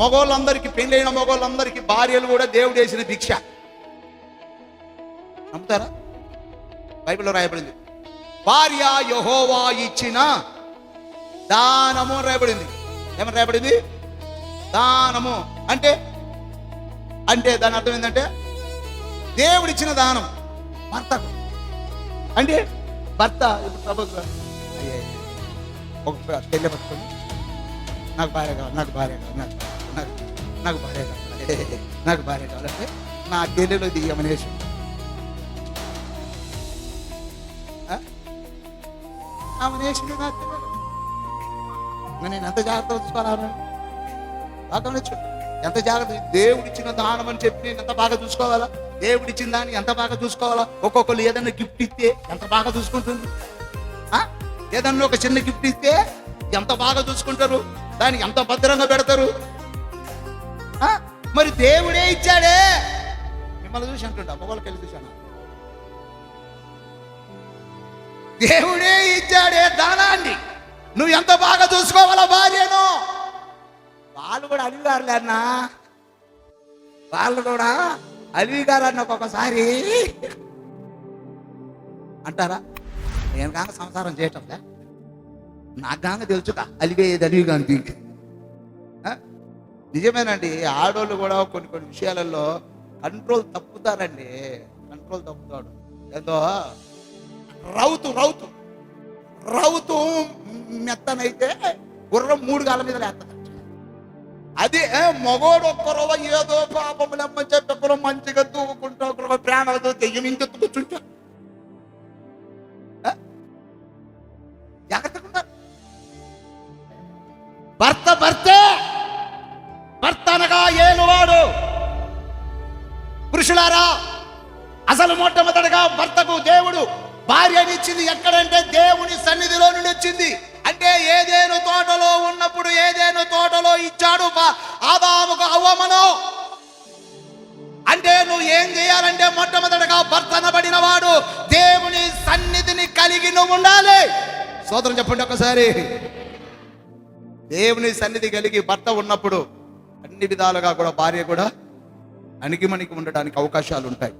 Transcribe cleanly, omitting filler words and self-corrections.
మగోళ్ళందరికీ, పెళ్ళైన మగోళ్ళందరికీ భార్యలు కూడా దేవుడు వేసిన భిక్ష. నమ్ముతారా? బైబిల్లో రాయబడింది, భార్య యెహోవా ఇచ్చిన దానము రాయబడింది. ఏమని రాయబడింది? దానము అంటే దాని అర్థం ఏంటంటే దేవుడిచ్చిన దానం భర్తకు. అంటే భర్త ఇప్పుడు సపోజ్ ఒక పెళ్ళి పట్టుకొని నాకు భార్య కావాలి, నాకు భార్య కావాలి, నాకు భార్య కావాలి, నాకు భార్య కావాలంటే నా చెల్లెలో దియ్యమనేసి ఆమెనేసింది. నా చెల్లెలు నేను ఎంత జాగ్రత్త చూసుకోవాలా? బాగా ఎంత జాగ్రత్త. దేవుడిచ్చిన దానం అని చెప్పి నేను ఎంత బాగా చూసుకోవాలా? దేవుడిచ్చిన దాన్ని ఎంత బాగా చూసుకోవాలా? ఒక్కొక్కరు ఏదన్నా గిఫ్ట్ ఇస్తే ఎంత బాగా చూసుకుంటుంది. ఏదన్నా ఒక చిన్న గిఫ్ట్ ఇస్తే ఎంత బాగా చూసుకుంటారు, దాన్ని ఎంత భద్రంగా పెడతారు. మరి దేవుడే ఇచ్చాడే. మిమ్మల్ని చూసి అంటుంటా, మొగోళ్ళకి వెళ్ళి చూశాను, దేవుడే ఇచ్చాడే దానాన్ని, నువ్వు ఎంత బాగా చూసుకోవాలా భార్యను. వాళ్ళు కూడా అలివిగారులే అన్నా, వాళ్ళు కూడా అలివిగారు అన్న ఒక్కొక్కసారి అంటారా? నేను కాక సంసారం చేయటంలే, నాకు కాక తెలుసుగా అలివేది అలివిగా అని. నిజమేనండి, ఆడోళ్ళు కూడా కొన్ని విషయాలలో కంట్రోల్ తప్పుతారండి. కంట్రోల్ తప్పుతాడు. ఏదో రౌతు మెత్తనైతే గుర్రం 3 గాల మీద లేస్తుంది. అదే మగోడు ఒక్కరో ఏదో పాపములమ్మని చెప్పి ఒకరు మంచిగా తూకుంటా, ఒకరు ప్రేమతో తెయ్యం ఇంకెత్తు కూర్చుంటా జాగ్రత్తగా. భర్త అనగా ఏనువాడు. పురుషులారా, అసలు మొట్టమొదటిగా భర్తకు దేవుడు భార్యనిచ్చింది ఎక్కడంటే దేవుని సన్నిధిలో నుండి వచ్చింది. అంటే ఏదేను తోటలో ఉన్నప్పుడు ఏదేను తోటలో ఇచ్చాడు ఆదాముకు అవ్వమను. అంటే నువ్వు ఏం చేయాలంటే మొట్టమొదటిగా భర్త అనబడిన వాడు దేవుని సన్నిధిని కలిగి నువ్వు ఉండాలి. సోదరం చెప్పండి ఒకసారి. దేవుని సన్నిధి కలిగి భర్త ఉన్నప్పుడు అన్ని విధాలుగా కూడా భార్య కూడా అణిగిమణిగి ఉండడానికి అవకాశాలు ఉంటాయి.